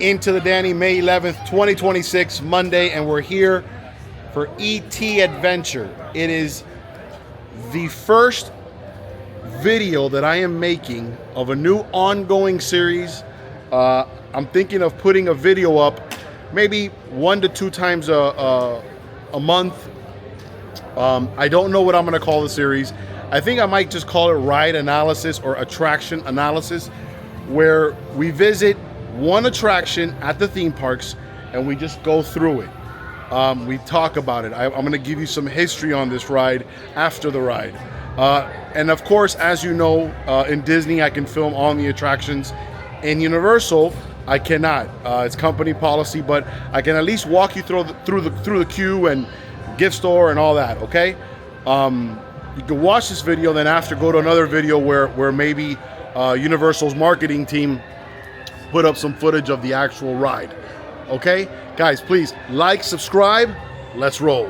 Into the Danny, May 11th, 2026, Monday, and we're here for E.T. Adventure. It is the first video that I am making of a new ongoing series. I'm thinking of putting a video up maybe 1 to 2 times a month. I don't know what I'm going to call the series. I think I might just call it ride analysis or attraction analysis, where we visit one attraction at the theme parks and we just go through it. We talk about it. I'm going to give you some history on this ride after the ride. And of course, as you know, in Disney, I can film on the attractions. In Universal, I cannot. It's company policy, but I can at least walk you through the queue and gift store and all that. Okay. You can watch this video, then after go to another video where maybe Universal's marketing team put up some footage of the actual ride. Okay, guys, please like, subscribe. Let's roll.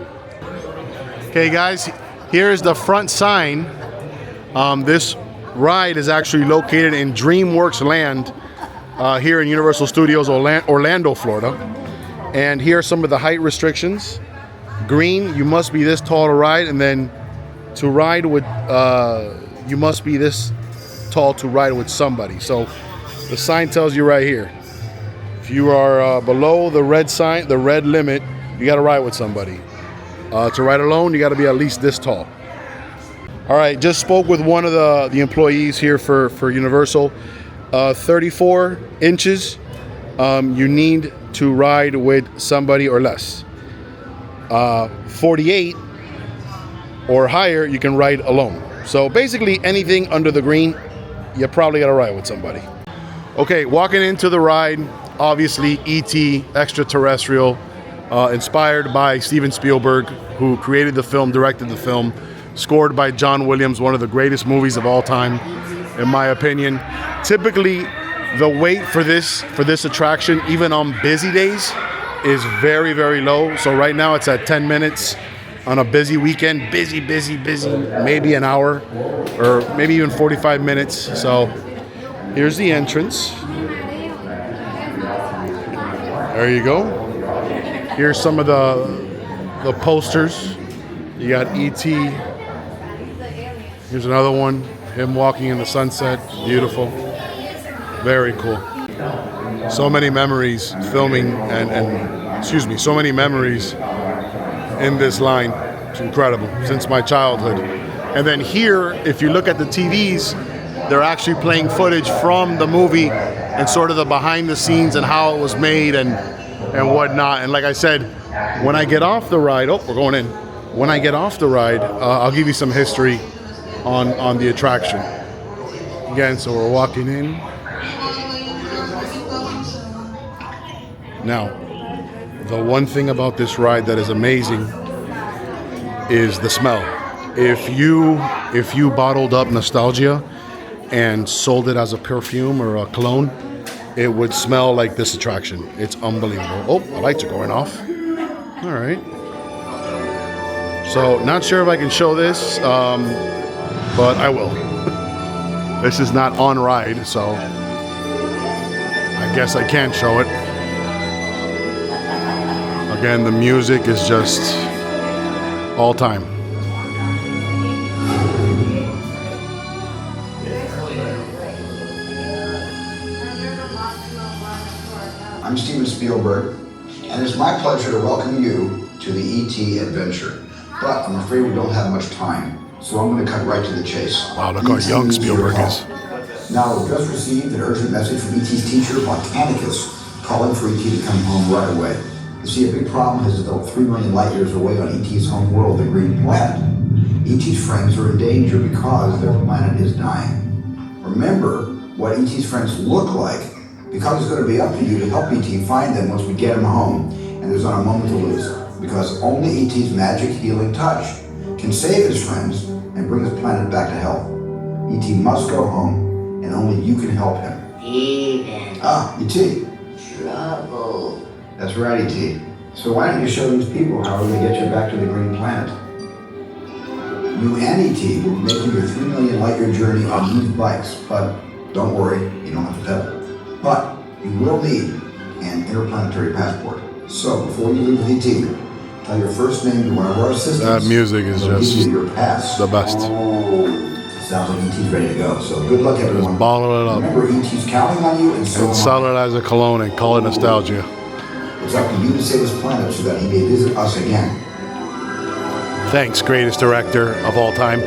Okay, guys, here is the front sign. This ride is actually located in DreamWorks Land here in Universal Studios, Orlando, Florida. And here are some of the height restrictions. Green, you must be this tall to ride, and then to ride with, you must be this tall to ride with somebody. So the sign tells you right here, if you are below the red sign, the red limit, you got to ride with somebody. To ride alone, you got to be at least this tall. All right, just spoke with one of the employees here for Universal. 34 inches, you need to ride with somebody or less. 48 or higher, you can ride alone. So basically anything under the green, you probably got to ride with somebody. Okay, walking into the ride, obviously E.T. extraterrestrial, inspired by Steven Spielberg, who created the film, directed the film, scored by John Williams, one of the greatest movies of all time, in my opinion. Typically, the wait for this attraction, even on busy days, is very, very low. So right now it's at 10 minutes on a busy weekend, busy, maybe an hour or maybe even 45 minutes. So here's the entrance. There you go. Here's some of the posters. You got E.T. Here's another one. Him walking in the sunset. Beautiful. Very cool. So many memories filming and so many memories in this line. It's incredible. Since my childhood. And then here, if you look at the TVs, they're actually playing footage from the movie and sort of the behind the scenes and how it was made and whatnot. And like I said, when I get off the ride, oh, we're going in. When I get off the ride, I'll give you some history on the attraction. Again, so we're walking in. Now, the one thing about this ride that is amazing is the smell. If you bottled up nostalgia and sold it as a perfume or a cologne, it would smell like this attraction. It's unbelievable. Oh, the lights are going off. All right. So, not sure if I can show this, but I will. This is not on ride, so I guess I can't show it. Again, the music is just all time. I'm Steven Spielberg, and it's my pleasure to welcome you to the E.T. Adventure. But I'm afraid we don't have much time, so I'm going to cut right to the chase. Wow, look how young Spielberg is. Now, we've just received an urgent message from E.T.'s teacher, Botanicus, calling for E.T. to come home right away. You see, a big problem has developed 3 million light years away on E.T.'s home world, the Green Planet. E.T.'s friends are in danger because their planet is dying. Remember what E.T.'s friends look like, because it's going to be up to you to help E.T. find them once we get him home, and there's not a moment to lose, because only E.T.'s magic healing touch can save his friends and bring his planet back to health. E.T. must go home, and only you can help him. Steven. Ah, E.T. Trouble. That's right, E.T. So why don't you show these people how we're going to get you back to the Green Planet? You and E.T. will be making your 3 million light year journey on these bikes, but don't worry, you don't have to pedal. But you will need and interplanetary passport. So, before you leave with ET, tell your first name to one of our assistants. That music is They'll just give you your pass. the best. Sounds like ET's ready to go. So good luck, everyone. Just bottle it up. Remember, ET's counting on you, and so And sell it as a cologne and call it nostalgia. it's up to you to save this planet so that he may visit us again. Thanks, greatest director of all time.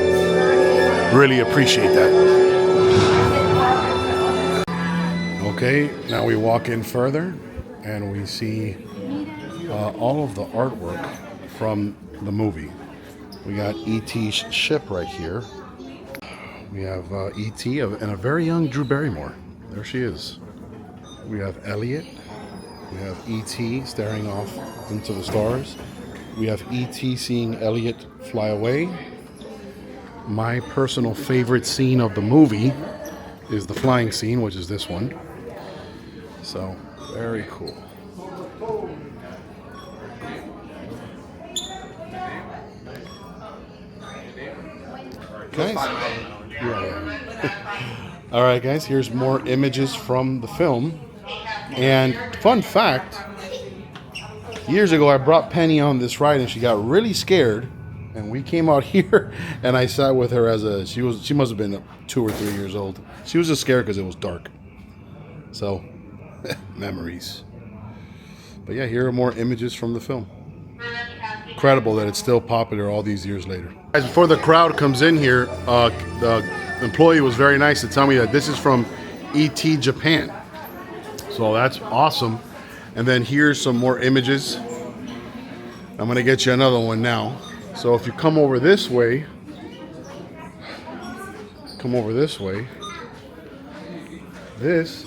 Really appreciate that. Okay, now we walk in further and we see all of the artwork from the movie. We got E.T.'s ship right here. We have E.T. and a very young Drew Barrymore. There she is. We have Elliot. We have E.T. staring off into the stars. We have E.T. seeing Elliot fly away. My personal favorite scene of the movie is the flying scene, which is this one. So, very cool. Guys, all right, guys, here's more images from the film. And fun fact, years ago I brought Penny on this ride and she got really scared. And we came out here and I sat with her she must have been 2 or 3 years old. She was just scared because it was dark. So, memories. But yeah, here are more images from the film. Incredible that it's still popular all these years later. Guys, before the crowd comes in here, the employee was very nice to tell me that this is from E.T. Japan. So that's awesome. And then here's some more images. I'm gonna get you another one now. So if you come over this way, this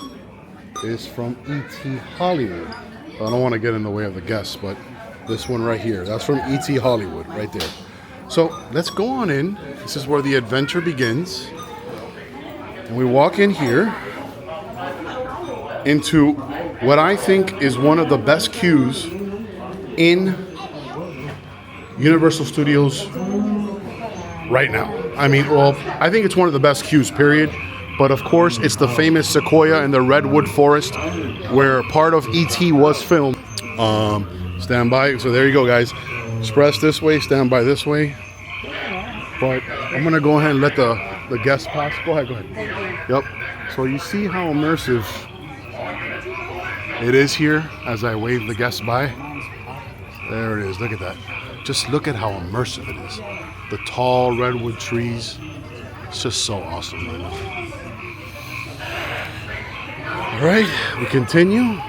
is from E.T. Hollywood. I don't want to get in the way of the guests, but this one right here, that's from E.T. Hollywood right there. So let's go on in. This is where the adventure begins. And we walk in here into what I think is one of the best queues in Universal Studios right now. I mean, well, I think it's one of the best queues, period. But of course, it's the famous sequoia and the redwood forest where part of E.T. was filmed. Stand by. So there you go, guys. Express this way, stand by this way. But I'm gonna go ahead and let the guests pass. Go ahead. Yep. So you see how immersive it is here as I wave the guests by. There it is. Look at that. Just look at how immersive it is. The tall redwood trees. It's just so awesome right now. All right, we continue.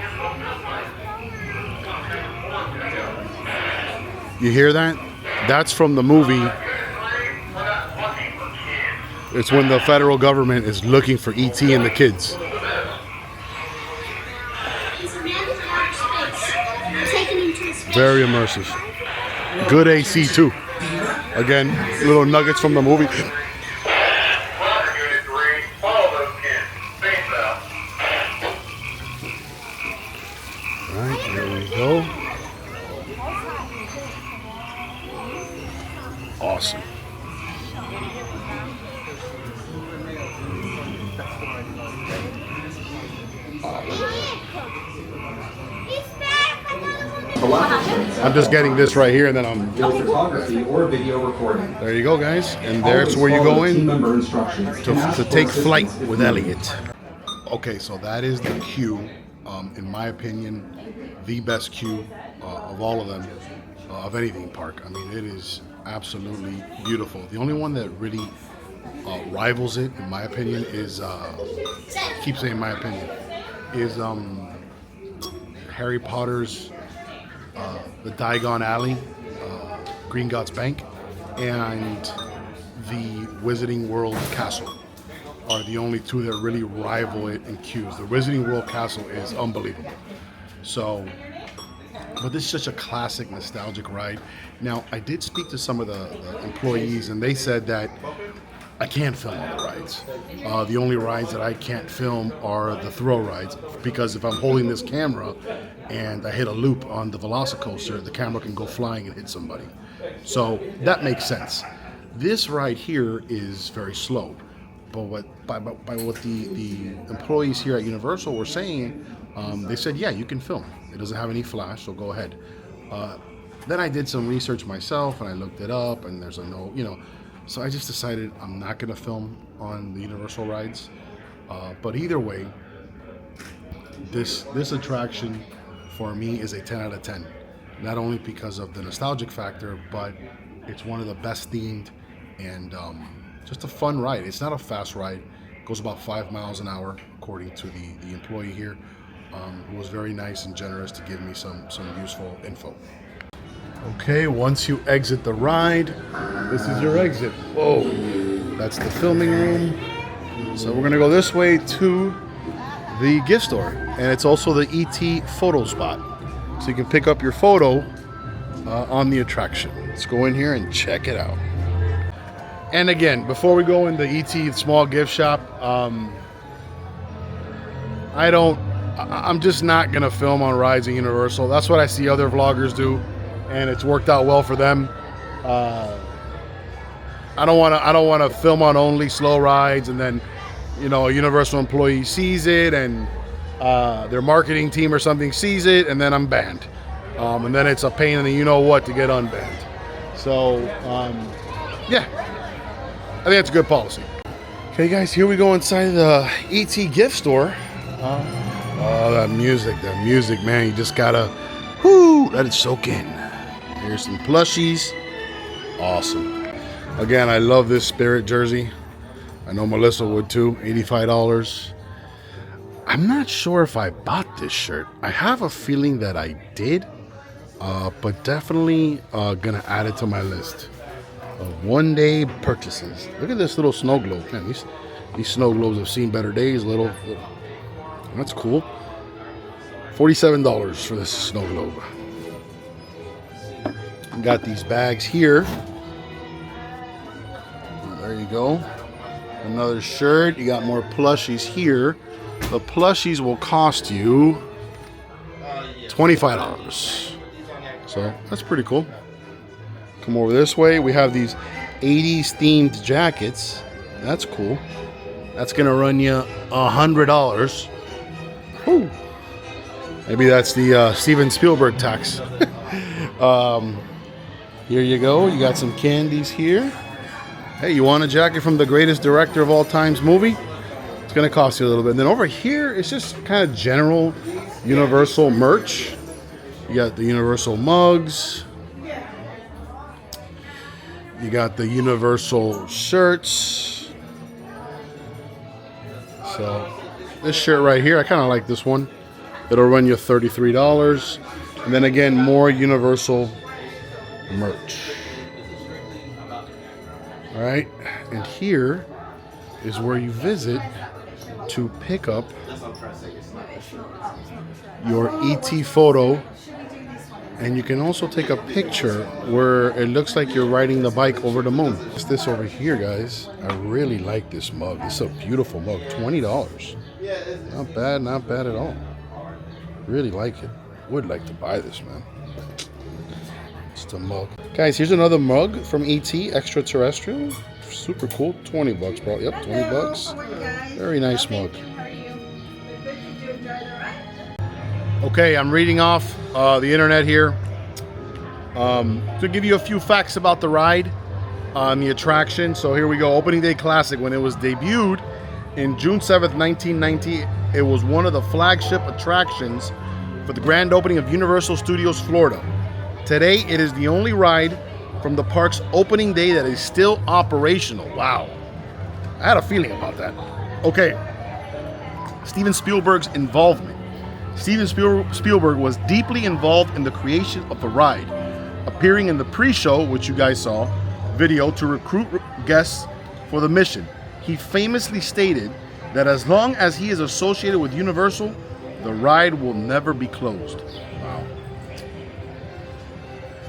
You hear that? That's from the movie. It's when the federal government is looking for E.T. and the kids. Very immersive. Good AC too. Again, little nuggets from the movie. Alright, here we go. Awesome. I'm just getting this right here, and then I'm photography or video recording. there. You go, guys, and there's where you go in to take flight with Elliot. Okay, so that is the queue. In my opinion, the best queue of all of them, of any theme park. I mean, it is absolutely beautiful. The only one that really rivals it, in my opinion, is keep saying my opinion, is Harry Potter's the Diagon Alley, Gringotts Bank, and the Wizarding World Castle are the only two that really rival it in queues. The Wizarding World Castle is unbelievable. So, but this is such a classic, nostalgic ride. Now, I did speak to some of the employees, and they said that I can't film all the rides. The only rides that I can't film are the thrill rides, because if I'm holding this camera and I hit a loop on the Velocicoaster, the camera can go flying and hit somebody. So that makes sense. This ride here is very slow, but by what the employees here at Universal were saying They said, yeah, you can film. It doesn't have any flash, so go ahead. Then I did some research myself, and I looked it up, and there's a no, so I just decided I'm not going to film on the Universal rides. But either way, this attraction for me is a 10 out of 10. Not only because of the nostalgic factor, but it's one of the best themed and just a fun ride. It's not a fast ride. It goes about 5 miles an hour, according to the employee here, who was very nice and generous to give me some useful info. Okay, once you exit the ride, this is your exit. Whoa, that's the filming room. So we're gonna go this way to the gift store, and it's also the ET photo spot. So you can pick up your photo on the attraction. Let's go in here and check it out. And again, before we go in the ET small gift shop, I'm just not gonna film on rides at Universal. That's what I see other vloggers do, and it's worked out well for them. I don't wanna film on only slow rides, and then a Universal employee sees it, and their marketing team or something sees it, and then I'm banned. And then it's a pain in the you-know-what to get unbanned. So, yeah, I think that's a good policy. Okay, guys, here we go inside the ET gift store. Oh, that music, man. You just gotta, let it soak in. Here's some plushies. Awesome. Again, I love this Spirit jersey. I know Melissa would too. $85. I'm not sure if I bought this shirt. I have a feeling that I did, but definitely gonna add it to my list of one-day purchases. Look at this little snow globe. Man, these snow globes have seen better days. Little. That's cool. $47 for this snow globe. Got these bags here. There you go. Another shirt. You got more plushies here. The plushies will cost you $25. So that's pretty cool. Come over this way. We have these 80s themed jackets. That's cool. That's gonna run you $100. Whew. Maybe that's the Steven Spielberg tax. Here you go. You got some candies here. Hey, you want a jacket from the greatest director of all time's movie? It's gonna cost you a little bit. And then over here, it's just kind of general Universal merch. You got the Universal mugs. You got the Universal shirts. So this shirt right here, I kind of like this one. It'll run you $33. And then again, more Universal merch. All right, and here is where you visit to pick up your ET photo, and you can also take a picture where it looks like you're riding the bike over the moon. It's this over here, guys. I really like this mug. It's a beautiful mug. $20. Not bad at all. Really like it. Would like to buy this, man. It's the mug. Guys, here's another mug from ET, extraterrestrial. Super cool. $20, bro. Yep, $20. Very nice mug. Okay, I'm reading off the internet here to give you a few facts about the ride on the attraction. So here we go. Opening Day Classic. When it was debuted in June 7th, 1990, it was one of the flagship attractions for the grand opening of Universal Studios Florida. Today, it is the only ride from the park's opening day that is still operational. Wow. I had a feeling about that. Okay. Steven Spielberg's involvement. Steven Spielberg was deeply involved in the creation of the ride, appearing in the pre-show, which you guys saw, video to recruit guests for the mission. He famously stated that as long as he is associated with Universal, the ride will never be closed. Wow.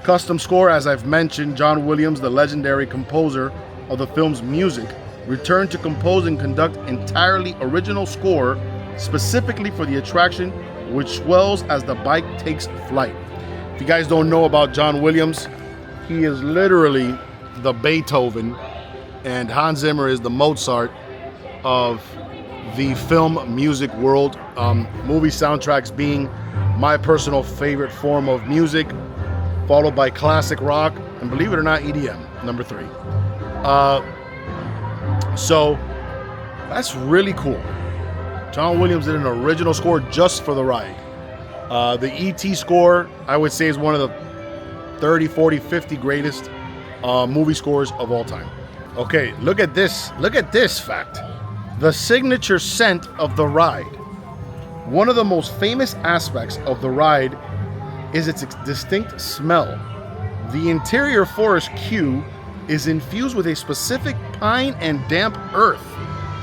Custom score, as I've mentioned, John Williams, the legendary composer of the film's music, returned to compose and conduct entirely original score specifically for the attraction, which swells as the bike takes flight. If you guys don't know about John Williams, he is literally the Beethoven, and Hans Zimmer is the Mozart of the film music world. Movie soundtracks being my personal favorite form of music, followed by classic rock, and believe it or not, EDM, number 3. So that's really cool. John Williams did an original score just for the ride. The E.T. score, I would say, is one of the 30, 40, 50 greatest movie scores of all time. Okay, look at this. Look at this fact. The signature scent of the ride. One of the most famous aspects of the ride is its distinct smell. The interior forest queue is infused with a specific pine and damp earth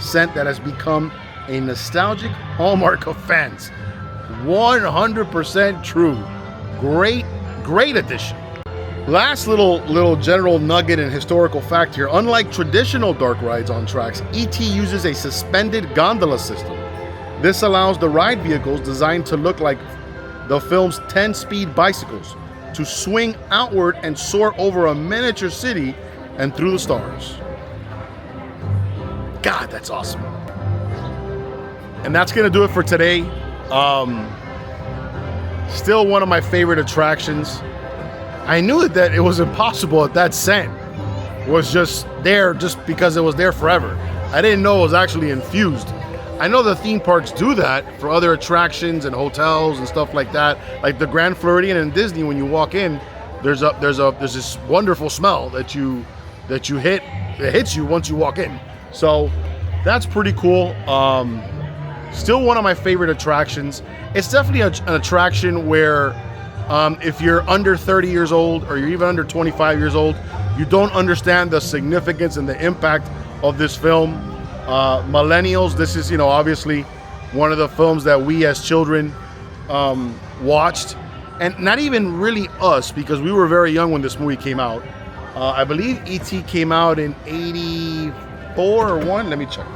scent that has become a nostalgic hallmark of fans. 100% true. Great addition. Last little general nugget and historical fact here. Unlike traditional dark rides on tracks, E.T. uses a suspended gondola system. This allows the ride vehicles designed to look like the film's 10-speed bicycles to swing outward and soar over a miniature city and through the stars. God, that's awesome. And that's gonna do it for today. Still one of my favorite attractions. I knew that it was impossible that scent was just there just because it was there forever. I didn't know it was actually infused. I know the theme parks do that for other attractions and hotels and stuff like that. Like the Grand Floridian in Disney, when you walk in, there's this wonderful smell that you hit. It hits you once you walk in. So that's pretty cool. Still one of my favorite attractions. It's definitely an attraction where if you're under 30 years old or you're even under 25 years old, you don't understand the significance and the impact of this film. Millennials, this is, obviously one of the films that we as children watched, and not even really us, because we were very young when this movie came out. I believe E.T. came out in 84 or 1. Let me check.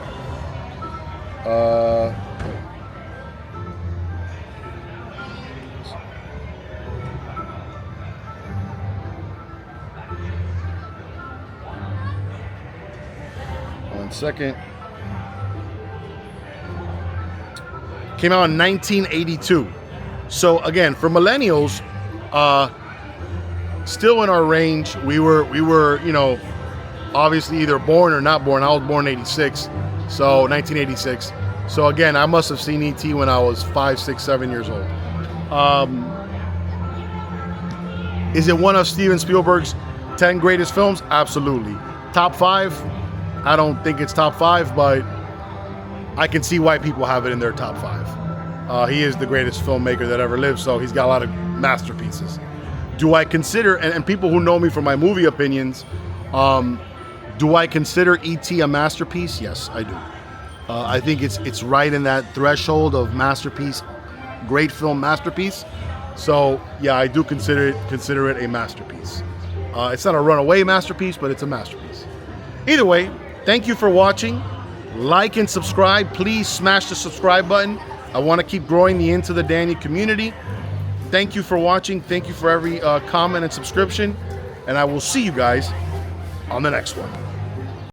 One second. Came out in 1982. So again, for millennials, still in our range. We were, obviously either born or not born. I was born in 86, so 1986. So again, I must have seen E.T. when I was 5, 6, 7 years old. Is it one of Steven Spielberg's 10 greatest films? Absolutely. Top 5? I don't think it's top 5, but I can see why people have it in their top 5. He is the greatest filmmaker that ever lived, so he's got a lot of masterpieces. Do I consider, and people who know me from my movie opinions, do I consider E.T. a masterpiece? Yes, I do. I think it's right in that threshold of masterpiece, great film masterpiece. So yeah, I do consider it a masterpiece. It's not a runaway masterpiece, but it's a masterpiece. Either way, thank you for watching. Like and subscribe. Please smash the subscribe button. I want to keep growing the Into the Danny community. Thank you for watching. Thank you for every comment and subscription. And I will see you guys on the next one.